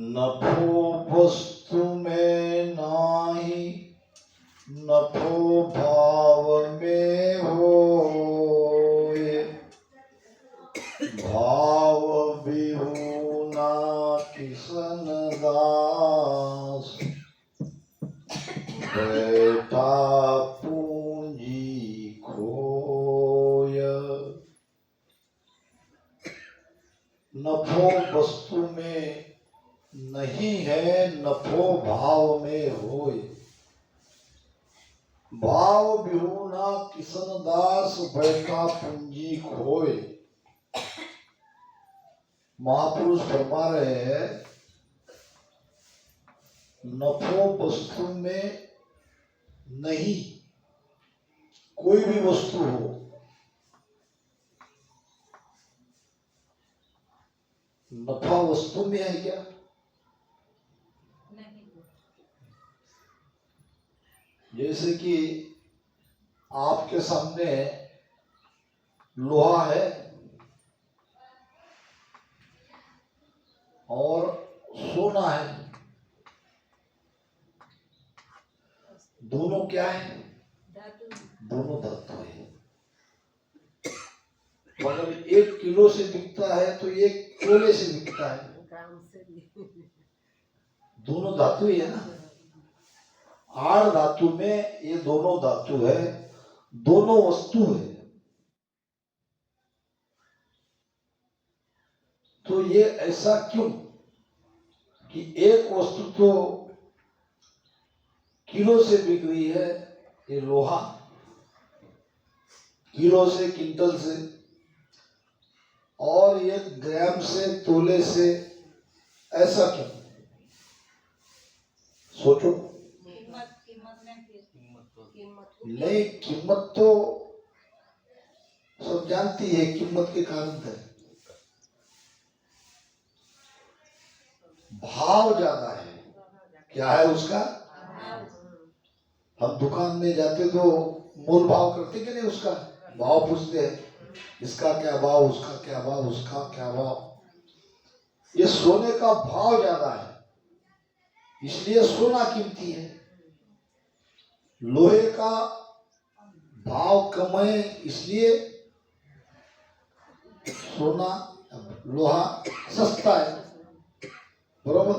नफो वस्तु में नाही, नफो भाव में होए। भाव विहूना किसन दास, बैठा पूंजी खोय। नफो वस्तु में नहीं है, नफो भाव में होए। भाव विहूना किसन दास, बैठा पूंजी खोए। महापुरुष फरमा रहे हैं, नफो वस्तु में नहीं, कोई भी वस्तु हो, नफा वस्तु में है क्या? जैसे कि आपके सामने लोहा है और सोना है, दोनों क्या है? दोनों धातु है। मगर 1 किलो से बिकता है तो 1 तोले से बिकता है, दोनों धातु ही है ना। आड़ धातु में ये दोनों धातु है, दोनों वस्तु है। तो ये ऐसा क्यों कि एक वस्तु तो किलो से बिक रही है, ये लोहा किलो से, क्विंटल से, और ये ग्राम से, तोले से, ऐसा क्यों? सोचो। नहीं, कीमत तो सब जानती है, कीमत के कारण है। भाव ज्यादा है। क्या है उसका? हम दुकान में जाते तो मोल भाव करते कि नहीं, उसका भाव पूछते हैं, इसका क्या भाव, उसका क्या भाव, उसका क्या भाव। ये सोने का भाव ज्यादा है, इसलिए सोना कीमती है। लोहे का भाव कम है, इसलिए सोना, लोहा सस्ता है। बरोबर।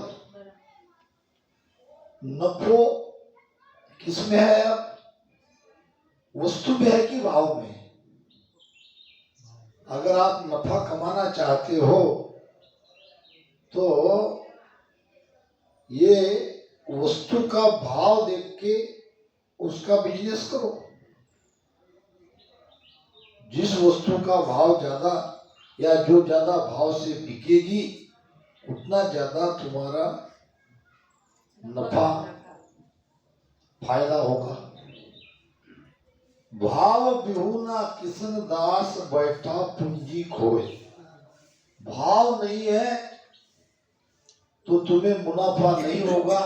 नफो किसमें है? अब वस्तु में है कि भाव में? अगर आप नफा कमाना चाहते हो तो ये वस्तु का भाव देख के उसका बिजनेस करो। जिस वस्तु का भाव ज्यादा या जो ज्यादा भाव से बिकेगी, उतना ज्यादा तुम्हारा नफा, फायदा होगा। भाव विहूना किसन दास, बैठा पूंजी खोए। भाव नहीं है तो तुम्हें मुनाफा नहीं होगा,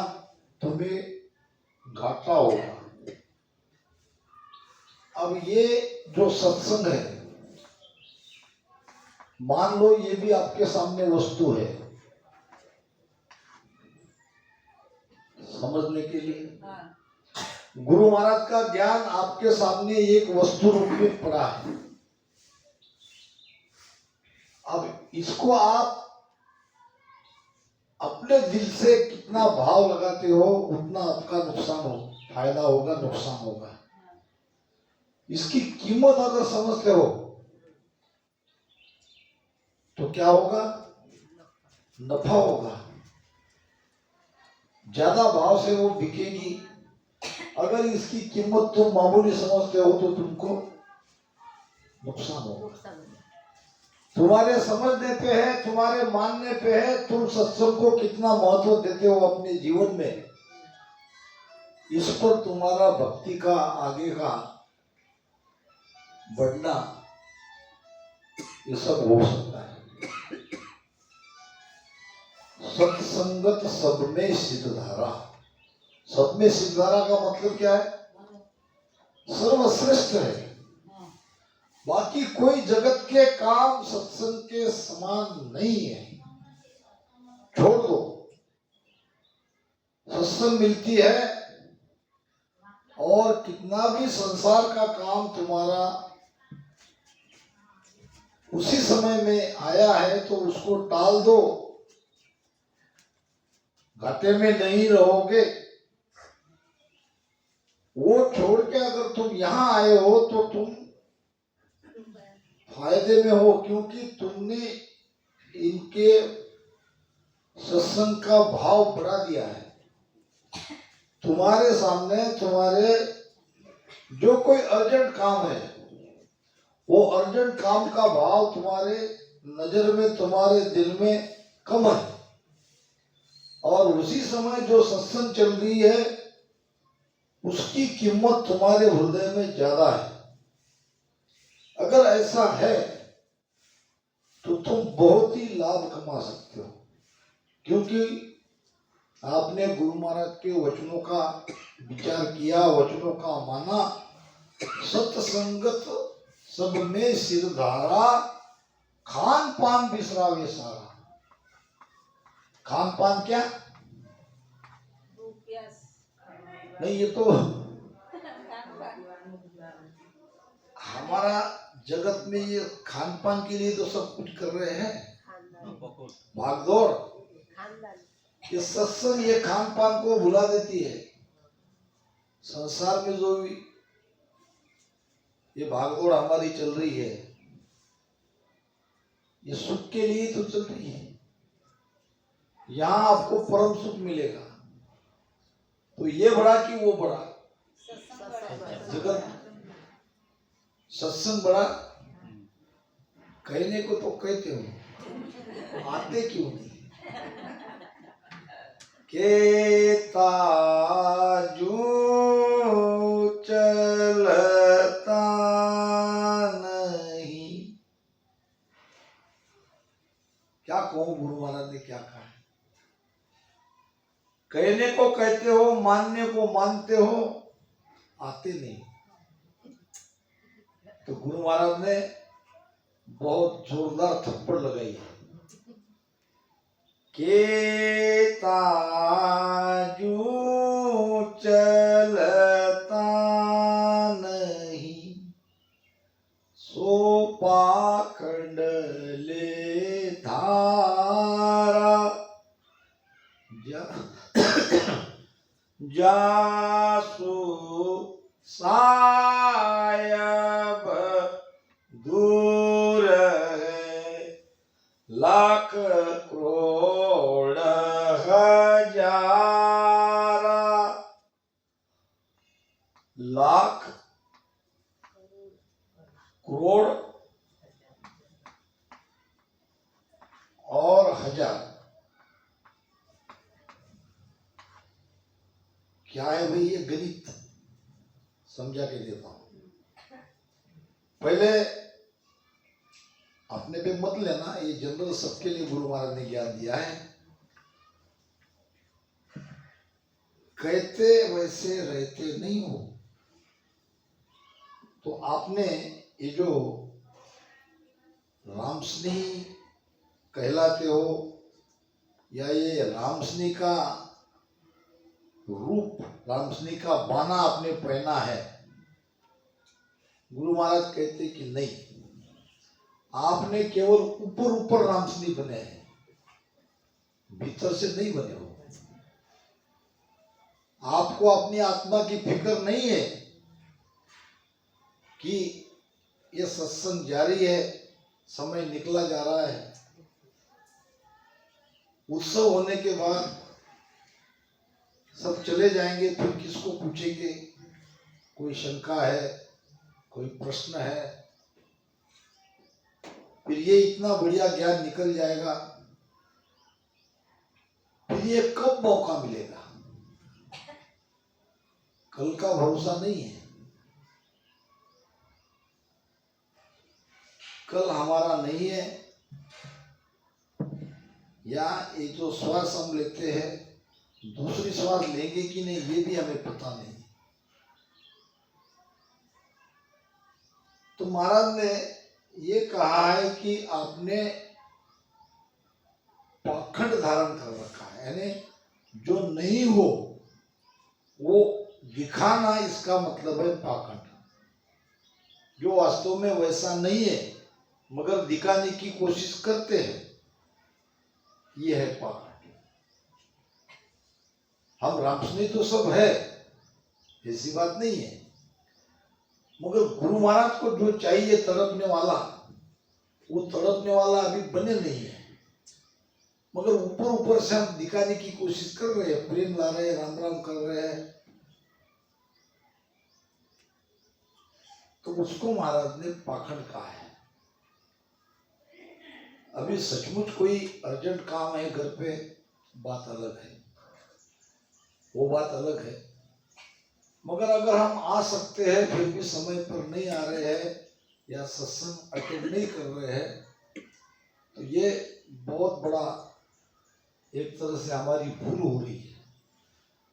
तुम्हें घाटा होगा। अब ये जो सत्संग है, मान लो ये भी आपके सामने वस्तु है, समझने के लिए गुरु महाराज का ज्ञान आपके सामने एक वस्तु रूप में पड़ा है। अब इसको आप अपने दिल से कितना भाव लगाते हो, उतना आपका नुकसान हो, फायदा होगा, नुकसान होगा। इसकी कीमत अगर समझते हो तो क्या होगा? नफा होगा। ज्यादा भाव से वो बिकेगी। अगर इसकी कीमत तुम मामूली समझते हो तो तुमको नुकसान होगा। तुम्हारे समझने पे है, तुम्हारे मानने पे है, तुम सत्संग को कितना महत्व देते हो अपने जीवन में, इस पर तुम्हारा भक्ति का आगे का बढ़ना, ये सब हो सकता है। सत्संगत सब में सिद्धधारा। सब में सिद्धधारा का मतलब क्या है? सर्वश्रेष्ठ है। बाकी कोई जगत के काम सत्संग के समान नहीं है। छोड़ दो। सत्संग मिलती है और कितना भी संसार का काम तुम्हारा उसी समय में आया है तो उसको टाल दो, घाटे में नहीं रहोगे। वो छोड़ के अगर तुम यहाँ आए हो तो तुम फायदे में हो, क्योंकि तुमने इनके सत्संग का भाव बढ़ा दिया है। तुम्हारे सामने तुम्हारे जो कोई अर्जेंट काम है, वो अर्जेंट काम का भाव तुम्हारे नजर में, तुम्हारे दिल में कम है, और उसी समय जो सत्संग चल रही है उसकी कीमत तुम्हारे हृदय में ज्यादा है। अगर ऐसा है तो तुम बहुत ही लाभ कमा सकते हो, क्योंकि आपने गुरु महाराज के वचनों का विचार किया, वचनों का माना। सत्संगत सब में सिरधारा, खान पान बिसरावे सारा। खान पान क्या नहीं, ये तो हमारा जगत में ये खान पान के लिए तो सब कुछ कर रहे हैं, भागदौड़। ये सत्संग ये खान पान को भुला देती है। संसार में जो भी ये भागदौड़ हमारी चल रही है, ये सुख के लिए तो चल रही है। यहाँ आपको परम सुख मिलेगा, तो ये बड़ा कि वो बड़ा, जगत सत्संग बड़ा कहने को तो कहते हो, आते क्यों नहीं? केता जू चलता नहीं। क्या कहूं, गुरु महाराज ने क्या कहा? कहने को कहते हो, मानने को मानते हो, आते नहीं। तो गुरु महाराज ने बहुत जोरदार थप्पड़ लगाई है। केता जू चलता नहीं, सो पाखंड ले धारा। जासु सायब दूर है, लाख करोड़ हजारा। लाख करोड़ और हजार क्या है भाई? ये गणित समझा के देता हूं। पहले अपने पे मत लेना, ये जनरल सबके लिए गुरु महाराज ने ज्ञान दिया है। कहते वैसे रहते नहीं हो। तो आपने ये जो रामस्नेही कहलाते हो, या ये रामस्नेही का रूप, रामस्नेही का बाना आपने पहना है, गुरु महाराज कहते कि नहीं, आपने केवल ऊपर ऊपर रामस्नेही बने हैं, भीतर से नहीं बने हो। आपको अपनी आत्मा की फिक्र नहीं है कि ये सत्संग जारी है, समय निकला जा रहा है, उत्सव होने के बाद सब चले जाएंगे, फिर किसको पूछेंगे? कोई शंका है, कोई प्रश्न है, फिर ये इतना बढ़िया ज्ञान निकल जाएगा, फिर ये कब मौका मिलेगा? कल का भरोसा नहीं है। कल हमारा नहीं है, या ये जो श्वास हम लेते हैं, दूसरी श्वास लेंगे कि नहीं ये भी हमें पता नहीं। तो महाराज ने ये कहा है कि आपने पाखंड धारण कर रखा है, यानी जो नहीं हो वो दिखाना, इसका मतलब है पाखंड। जो वास्तव में वैसा नहीं है मगर दिखाने की कोशिश करते हैं, ये है पाखंड। हम रामस्नेही तो सब है, ऐसी बात नहीं है, मगर गुरु महाराज को जो चाहिए तड़पने वाला, वो तड़पने वाला अभी बने नहीं है। मगर ऊपर ऊपर से हम दिखाने की कोशिश कर रहे हैं, प्रेम ला रहे हैं, राम राम कर रहे हैं, तो उसको महाराज ने पाखंड कहा है। अभी सचमुच कोई अर्जेंट काम है घर पे, बात अलग है, वो बात अलग है। मगर अगर हम आ सकते हैं फिर भी समय पर नहीं आ रहे हैं या सत्संग अटेंड नहीं कर रहे हैं, तो ये बहुत बड़ा एक तरह से हमारी भूल हो रही है।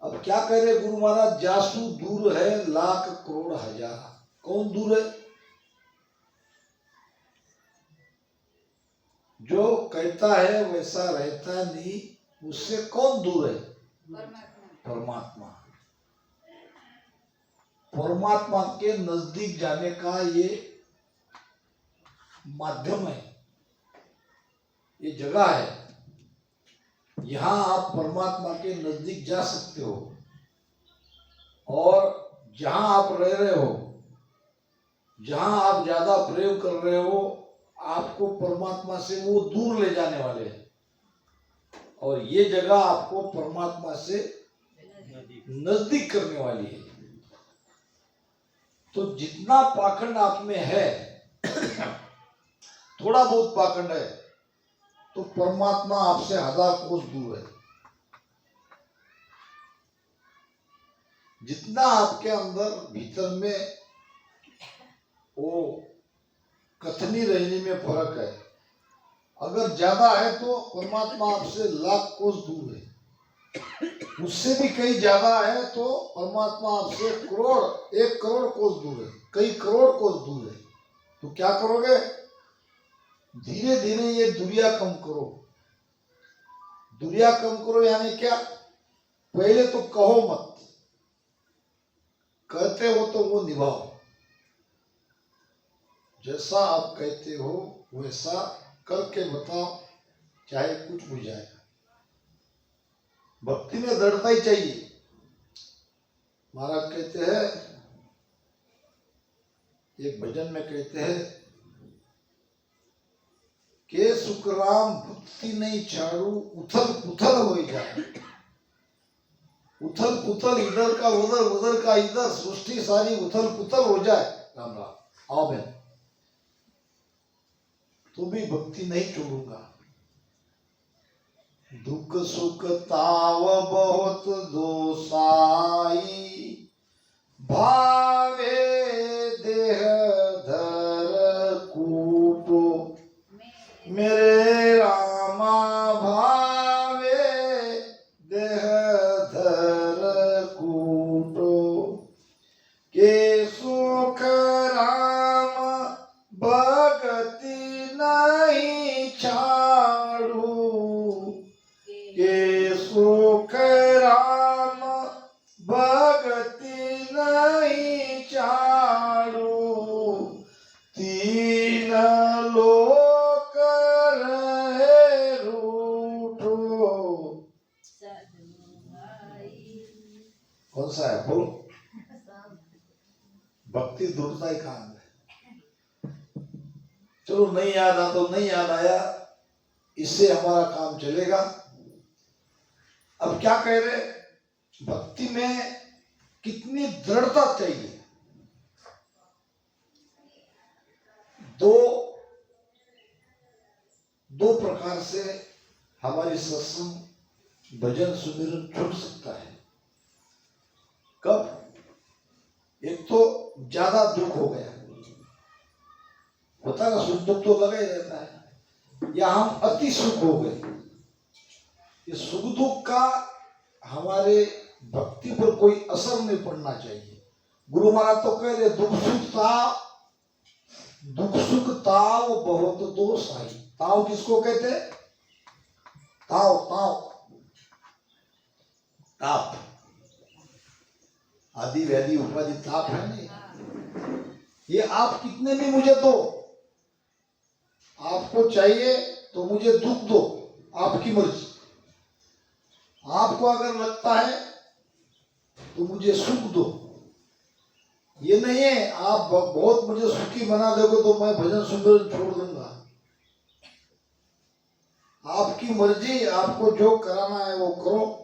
अब क्या कह रहे गुरु महाराज, जासू दूर है लाख करोड़ हजार। कौन दूर है? जो कहता है वैसा रहता नहीं, उससे कौन दूर है? परमात्मा। परमात्मा के नजदीक जाने का ये माध्यम है, ये जगह है। यहां आप परमात्मा के नजदीक जा सकते हो, और जहां आप रह रहे हो, जहां आप ज्यादा प्रेम कर रहे हो, आपको परमात्मा से वो दूर ले जाने वाले हैं, और ये जगह आपको परमात्मा से नजदीक करने वाली है। तो जितना पाखंड आप में है, थोड़ा बहुत पाखंड है, तो परमात्मा आपसे 1000 कोस दूर है। जितना आपके अंदर भीतर में वो कथनी रहने में फर्क है, अगर ज्यादा है तो परमात्मा आपसे लाख कोस दूर है। उससे भी कहीं ज्यादा है तो परमात्मा आपसे 1 करोड़ कोस दूर है, कई करोड़ कोस दूर है। तो क्या करोगे? धीरे धीरे ये दूरिया कम करो। दूरिया कम करो यानी क्या? पहले तो कहो मत, कहते हो तो वो निभाओ। जैसा आप कहते हो वैसा करके बताओ, चाहे कुछ हो जाए। भक्ति में दृढ़ता ही चाहिए। महाराज कहते हैं, एक भजन में कहते हैं के सुखराम भक्ति नहीं छाड़ू, उथल पुथल हो जाए। उथल पुथल, इधर का उधर, उधर का इधर, सृष्टि सारी उथल पुथल हो जाए, राम राम आओ बहन, तो भी भक्ति नहीं छोड़ूंगा। दुख सुख ताव बहुत दोसाई, भावे देह धर कूटो, मेरे रामा भावे देह धर कूटो, के सुख राम भगति नहीं छाड़ू, के सुख राम भगति नहीं छाड़ू, तीन लोक रहे रूठो। कौन सा है बोलो? भक्ति दूरता ही काम है। चलो नहीं याद आ तो नहीं याद आया, इससे हमारा काम चलेगा। अब क्या कह रहे? भक्ति में कितनी दृढ़ता चाहिए। दो प्रकार से हमारी सत्संग भजन सुमिरन छूट सकता है। कब? एक तो ज्यादा दुख हो गया, होता ना, सुख दुख तो लगा ही रहता है, या हम अति सुख हो गए। ये सुख दुख का हमारे भक्ति पर कोई असर नहीं पड़ना चाहिए। गुरु महाराज तो कह रहे दुख सुख था दुख सुख ताव बहुत दो साई। ताव किसको कहते हैं? ताव ताव ताप, आदि व्याधि उपाधि ताप है नहीं। ये आप कितने भी मुझे दो, आपको चाहिए तो मुझे दुख दो, आपकी मर्जी। आपको अगर लगता है तो मुझे सुख दो। ये नहीं है आप बहुत मुझे सुखी बना दोगे तो मैं भजन सुंदर छोड़ दूंगा। आपकी मर्जी, आपको जो कराना है वो करो।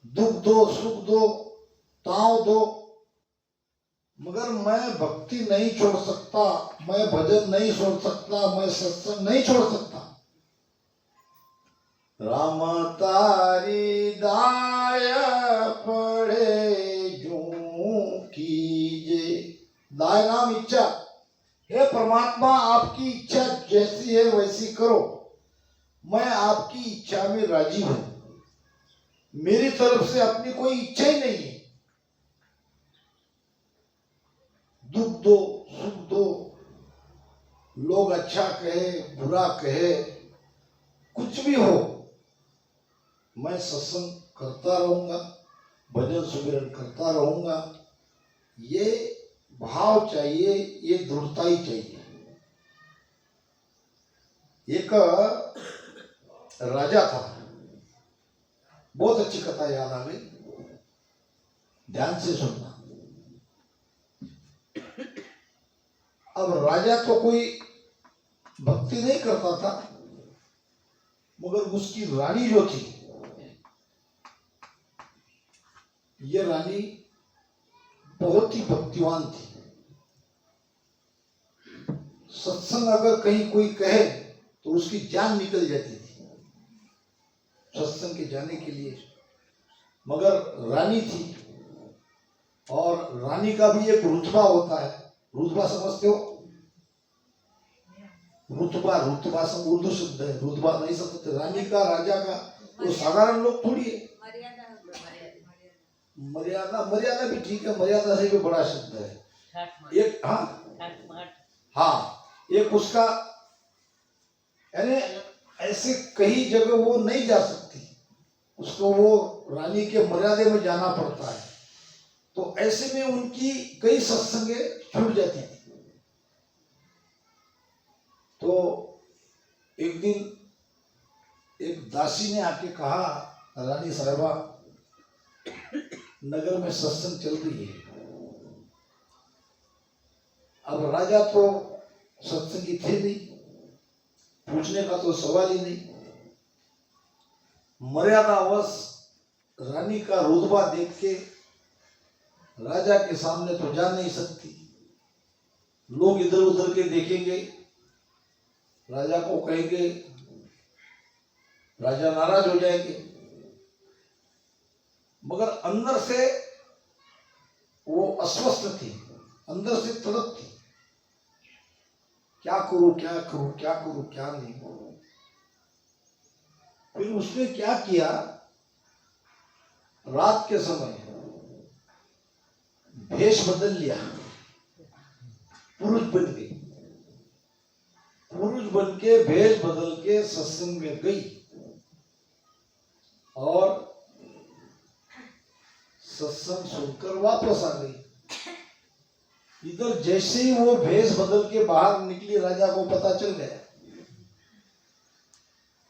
दुख दो, सुख दो, ताव दो, मगर मैं भक्ति नहीं छोड़ सकता, मैं भजन नहीं छोड़ सकता, मैं सत्संग नहीं छोड़ सकता। राम तारी दाय पड़े जो कीजे। दाय नाम इच्छा। हे परमात्मा, आपकी इच्छा जैसी है वैसी करो, मैं आपकी इच्छा में राजी हूं। मेरी तरफ से अपनी कोई इच्छा ही नहीं है। दुख दो, सुख दो, लोग अच्छा कहे बुरा कहे, कुछ भी हो, मैं सत्संग करता रहूंगा, भजन सुमिरन करता रहूंगा। ये भाव चाहिए, ये दृढ़ता ही चाहिए। एक राजा था, बहुत अच्छी कथा याद आ गई, ध्यान से सुनना। अब राजा तो कोई भक्ति नहीं करता था, मगर उसकी रानी जो थी, ये रानी बहुत ही भक्तिवान थी। सत्संग अगर कहीं कोई कहे तो उसकी जान निकल जाती थी सत्संग के जाने के लिए। मगर रानी थी, और रानी का भी एक रुतबा होता है। रुतबा समझते हो? रुतबा, रुतबा सब उर्दू शब्द है, रुतबा नहीं समझते। रानी का, राजा का तो साधारण लोग थोड़ी है। मर्यादा, मर्यादा भी ठीक है, मर्यादा से भी बड़ा शब्द है एक। हाँ, एक उसका, यानी ऐसे कई जगह वो नहीं जा सकती, उसको वो रानी के मर्यादे में जाना पड़ता है। तो ऐसे में उनकी कई सत्संगे छूट जाती थी। तो एक दिन एक दासी ने आके कहा, रानी साहिबा, नगर में सत्संग चल रही है। अब राजा तो सत्संगी थे नहीं, पूछने का तो सवाल ही नहीं। मर्यादावश रानी का रुतबा देख के राजा के सामने तो जा नहीं सकती। लोग इधर उधर के देखेंगे, राजा को कहेंगे, राजा नाराज हो जाएंगे। मगर अंदर से वो अस्वस्थ थी, अंदर से तड़प थी, क्या करूं क्या करूं क्या करूं क्या नहीं। फिर उसने क्या किया, रात के समय भेष बदल लिया, पुरुष बन गई। पुरुष बन के भेष बदल के सत्संग में गई, और सत्संग सुनकर वापस आ गई। इधर जैसे ही वो भेष बदल के बाहर निकली, राजा को पता चल गया।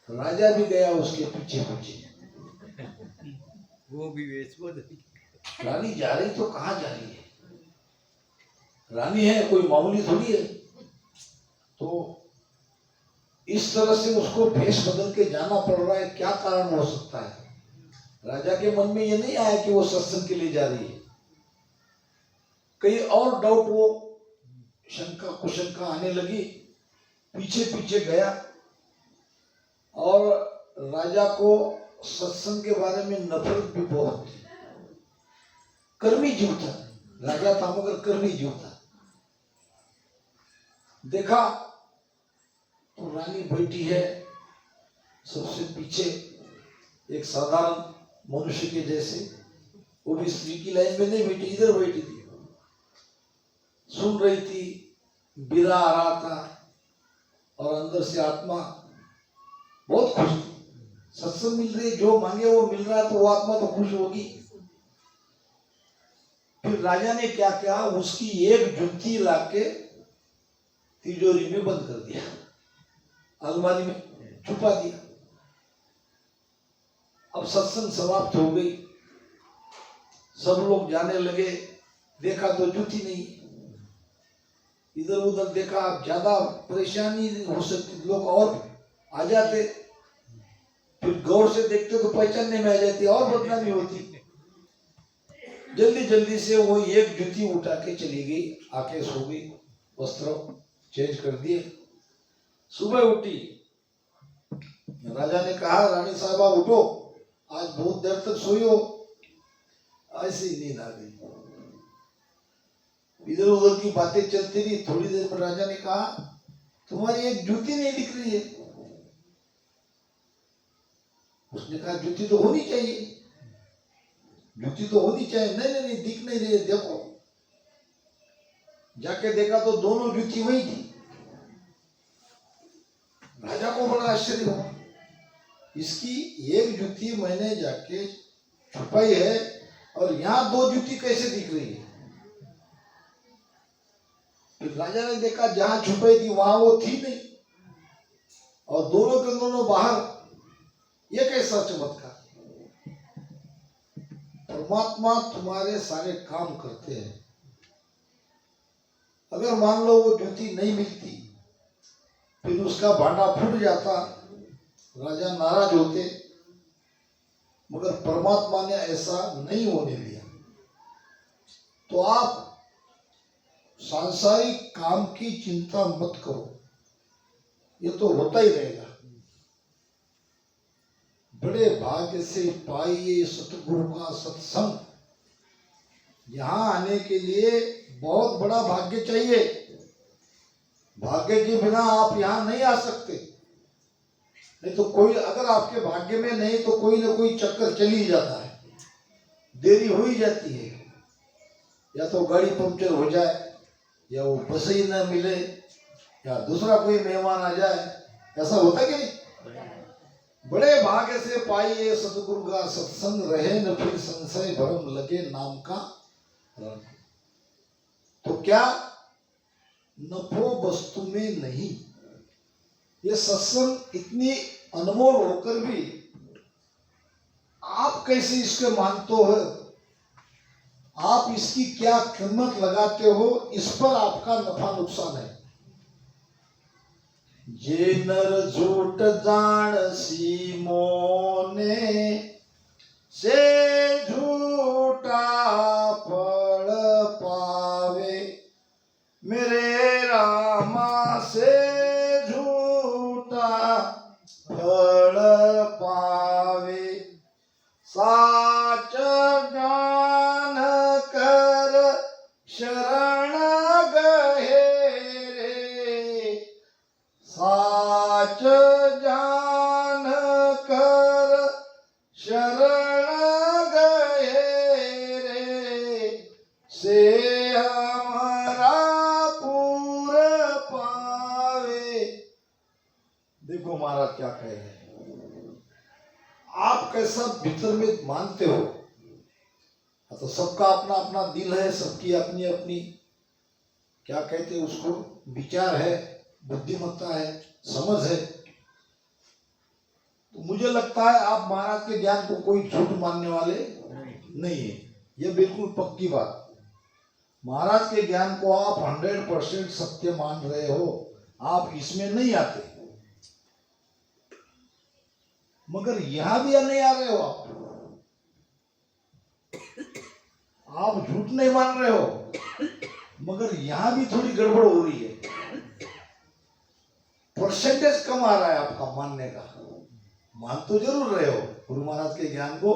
राजा भी गया उसके पीछे पीछे। वो भी भेष बदल। रानी जा रही तो कहाँ जा रही है? रानी है, कोई मामूली थोड़ी है। तो इस तरह से उसको भेष बदल के जाना पड़ रहा है, क्या कारण हो सकता है? राजा के मन में ये नहीं आया कि वो सत्संग के लिए जा रही है। कई और डाउट, वो शंका कुशंका आने लगी। पीछे पीछे गया, और राजा को सत्संग के बारे में नफरत भी बहुत थी। कर्मी जीव था, राजा था मगर कर्मी जीव था। देखा तो रानी बैठी है सबसे पीछे, एक साधारण मनुष्य के जैसे। वो भी स्त्री की लाइन में नहीं बैठी, इधर बैठी थी, सुन रही थी। बिरा आ रहा था और अंदर से आत्मा बहुत खुश थी। सत्संग मिल रही, जो मांगे वो मिल रहा है, तो वो आत्मा तो खुश होगी। फिर राजा ने क्या किया, उसकी एक जूती लाके तिजोरी में बंद कर दिया, अलमारी में छुपा दिया। अब सत्संग समाप्त हो गई, सब लोग जाने लगे, देखा तो जूती नहीं, इधर उधर देखा, ज्यादा परेशानी हो सकती, लोग और आ जाते, फिर गौर से देखते तो पहचानने में आ जाती, और बदनामी होती। जल्दी जल्दी से वो एक जूती उठा के चली गई, आके सो गई, वस्त्र चेंज कर दिए। सुबह उठी, राजा ने कहा, रानी साहबा उठो, आज बहुत देर तक सोई हो। ऐसी नींद आ गई, इधर उधर की बातें चलती रही। थोड़ी देर में राजा ने कहा, तुम्हारी एक जूती नहीं दिख रही है। उसने कहा, जूती तो होनी चाहिए, जूती तो होनी चाहिए। नहीं नहीं नहीं, दिख नहीं रही है, देखो। जाके देखा तो दोनों जूती वही थी। राजा को बड़ा आश्चर्य हुआ, इसकी एक जूती मैंने जाके छुपाई है और यहाँ दो जूती कैसे दिख रही है। फिर राजा ने देखा, जहां छुपाई थी वहां वो थी नहीं, और दोनों के दोनों बाहर। ये कैसा चमत्कार। परमात्मा तुम्हारे सारे काम करते हैं। अगर मान लो वो जूती नहीं मिलती, फिर उसका भांडा फूट जाता, राजा नाराज होते, मगर परमात्मा ने ऐसा नहीं होने दिया। तो आप सांसारिक काम की चिंता मत करो, ये तो होता ही रहेगा। बड़े भाग्य से पाइए सतगुरु का सत्संग। यहाँ आने के लिए बहुत बड़ा भाग्य चाहिए। भाग्य के बिना आप यहाँ नहीं आ सकते। नहीं तो कोई, अगर आपके भाग्य में नहीं तो कोई ना कोई चक्कर चल ही जाता है, देरी हो ही जाती है। या तो गाड़ी पंक्चर हो जाए, या वो बस ही न मिले, या दूसरा कोई मेहमान आ जाए। ऐसा होता कि नहीं? बड़े भाग्य से पाइए सतगुरु का सत्संग, रहे न फिर संशय भरम लगे नाम का रंग। तो क्या नफो वस्तु में नहीं। ये सत्संग इतनी अनमोल होकर भी आप कैसे इसके मानते हो, आप इसकी क्या कीमत लगाते हो, इस पर आपका नफा नुकसान है। जे नर झूठ जान सी मोने, से झूठा फल पावे, मेरे रामा से झूठा फल पावे। साच ज्ञान कर शरण गहे रे, साच ज्ञान कर शरण गए रे, से हमारा पूर पावे। देखो महाराज क्या कह रहे हैं, आप कैसा भीतर में मानते हो। तो सबका अपना अपना दिल है, सबकी अपनी अपनी क्या कहते हैं उसको, विचार है, बुद्धिमत्ता है, समझ है। तो मुझे लगता है आप महाराज के ज्ञान को कोई झूठ मानने वाले नहीं है। यह बिल्कुल पक्की बात। महाराज के ज्ञान को आप 100% सत्य मान रहे हो, आप इसमें नहीं आते। मगर यहां भी नहीं आ रहे हो आप झूठ नहीं मान रहे हो, मगर यहां भी थोड़ी गड़बड़ हो रही है। परसेंटेज कम आ रहा है आपका मानने का। मान तो जरूर रहे हो गुरु महाराज के ज्ञान को।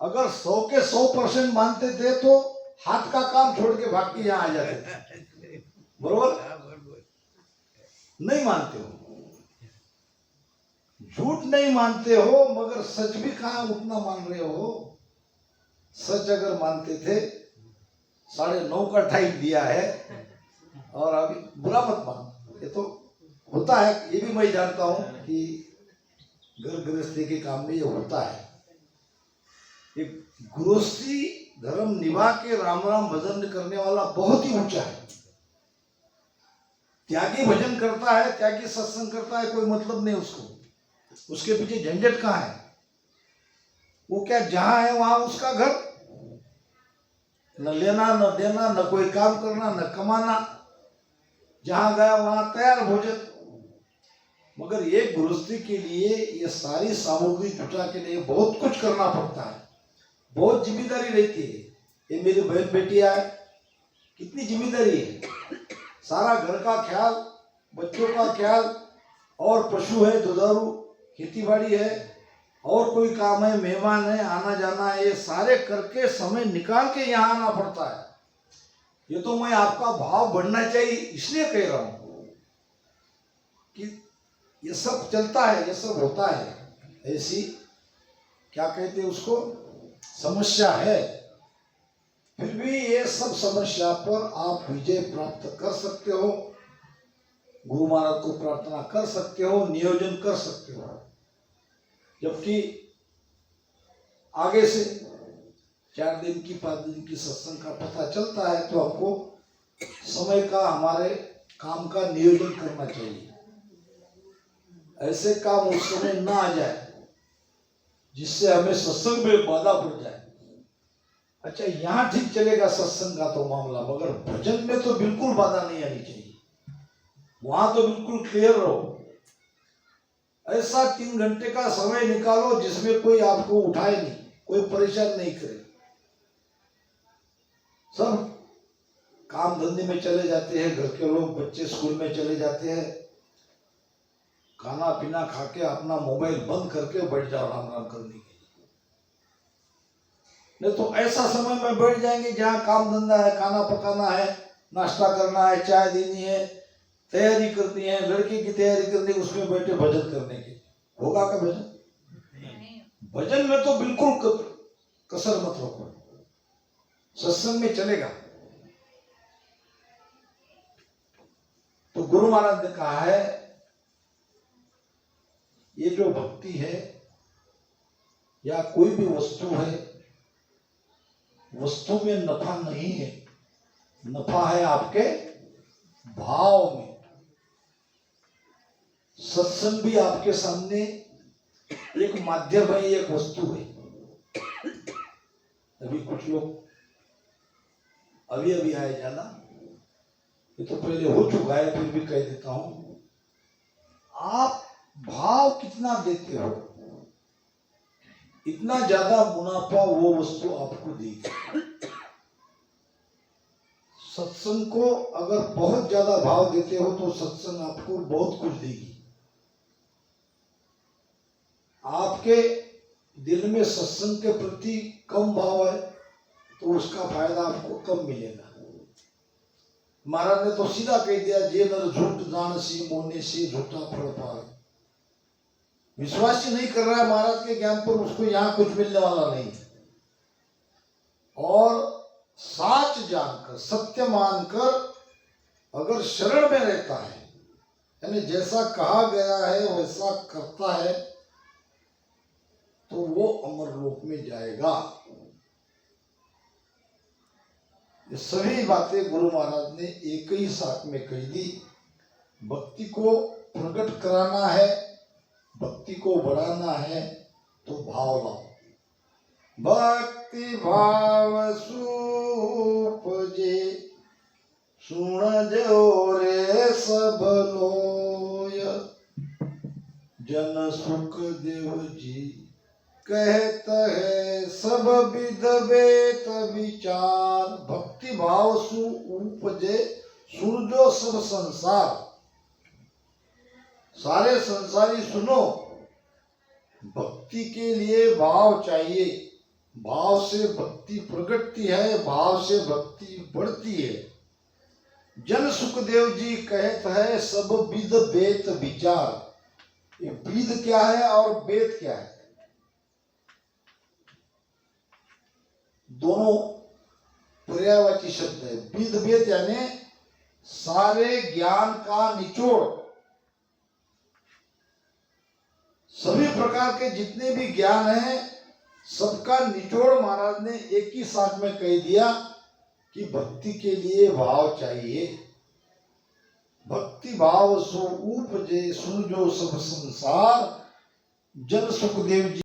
अगर 100 के 100% मानते थे तो हाथ का काम छोड़ के भाग के यहाँ आ जाते। बरोबर? नहीं मानते हो, झूठ नहीं मानते हो, मगर सच भी कहाँ उतना मान रहे हो। सच अगर मानते थे, 9.5 का टाइम दिया है, और अभी बुरा मत मान, ये तो होता है, ये भी मैं जानता हूँ कि घर गृहस्थी के काम में ये होता है। ये गृहस्थी धर्म निभा के राम राम भजन करने वाला बहुत ही ऊंचा है। त्यागी भजन करता है, त्यागी सत्संग करता है, कोई मतलब नहीं उसको, उसके पीछे झंझट कहाँ है? वो क्या जहां है वहां उसका घर, न लेना न देना, न कोई काम करना न कमाना, जहां गया वहां तैयार भोजन। मगर ये गृहस्थी के लिए ये सारी सामग्री जुटा के लिए बहुत कुछ करना पड़ता है, बहुत जिम्मेदारी रहती है। ये मेरी बहन बेटियां है, कितनी जिम्मेदारी है, सारा घर का ख्याल, बच्चों का ख्याल, और पशु है, दुधारू, खेती बाड़ी है, और कोई काम है, मेहमान है, आना जाना है, ये सारे करके समय निकाल के यहाँ आना पड़ता है। ये तो मैं आपका भाव बढ़ना चाहिए इसलिए कह रहा हूं कि ये सब चलता है, ये सब होता है। ऐसी क्या कहते हैं उसको, समस्या है, फिर भी ये सब समस्या पर आप विजय प्राप्त कर सकते हो, गुरु महाराज को प्रार्थना कर सकते हो, नियोजन कर सकते हो। जबकि आगे से 4 दिन की 5 दिन की सत्संग का पता चलता है तो आपको समय का, हमारे काम का नियोजन करना चाहिए। ऐसे काम उस समय ना आ जाए जिससे हमें सत्संग में बाधा पड़ जाए। अच्छा, यहाँ ठीक चलेगा सत्संग का तो मामला, मगर भजन में तो बिल्कुल बाधा नहीं आनी चाहिए, वहां तो बिल्कुल क्लियर रहो। ऐसा 3 घंटे का समय निकालो जिसमें कोई आपको उठाए नहीं, कोई परेशान नहीं करे। सब काम धंधे में चले जाते हैं, घर के लोग, बच्चे स्कूल में चले जाते हैं, खाना पीना खा के अपना मोबाइल बंद करके बैठ जाओ राम राम करने के लिए। नहीं तो ऐसा समय में बैठ जाएंगे जहाँ काम धंधा है, खाना पकाना है, नाश्ता करना है, चाय देनी है, तैयारी करनी है, लड़के की तैयारी करनी है, उसमें बैठे भजन करने के, होगा क्या भजन? भजन में तो बिल्कुल कसर मत रखो, सत्संग में चलेगा। तो गुरु महाराज ने कहा है ये जो भक्ति है या कोई भी वस्तु है, वस्तु में नफा नहीं है, नफा है आपके भाव में। सत्संग भी आपके सामने एक माध्यम है, एक वस्तु है। अभी कुछ लोग अभी अभी आए जाना, ये तो पहले हो चुका है, फिर भी कह देता हूं, आप भाव कितना देते हो, इतना ज्यादा मुनाफा वो वस्तु आपको देगी। सत्संग को अगर बहुत ज्यादा भाव देते हो तो सत्संग आपको बहुत कुछ देगी। आपके दिल में सत्संग के प्रति कम भाव है तो उसका फायदा आपको कम मिलेगा। महाराज ने तो सीधा कह दिया, जे नर झूठ जान सी मोने से झूठा फल पाए। विश्वास ही नहीं कर रहा है महाराज के ज्ञान पर, उसको यहाँ कुछ मिलने वाला नहीं। और साच जानकर, सत्य मानकर अगर शरण में रहता है, यानी जैसा कहा गया है वैसा करता है, तो वो अमरलोक में जाएगा। ये सभी बातें गुरु महाराज ने एक ही साथ में कही दी। भक्ति को प्रकट कराना है, भक्ति को बढ़ाना है तो भाव लाओ। भक्ति भाव सूपजे सुन जो रे सब लोय। जन सुख देव जी कहत है सब विध वेत विचार। भक्ति भाव सु उपजे सूरजो सब संसार। सारे संसारी सुनो, भक्ति के लिए भाव चाहिए, भाव से भक्ति प्रगटती है, भाव से भक्ति बढ़ती है। जन सुखदेव जी कहत है सब विध वेत विचार। ये विध क्या है और वेद क्या है? दोनों पर्यायवाची शब्द है। विध वेद यानी सारे ज्ञान का निचोड़, सभी प्रकार के जितने भी ज्ञान हैं सबका निचोड़ महाराज ने एक ही साथ में कह दिया कि भक्ति के लिए भाव चाहिए। भक्ति भाव सो उपजे सूझो सब संसार, जन सुखदेव जी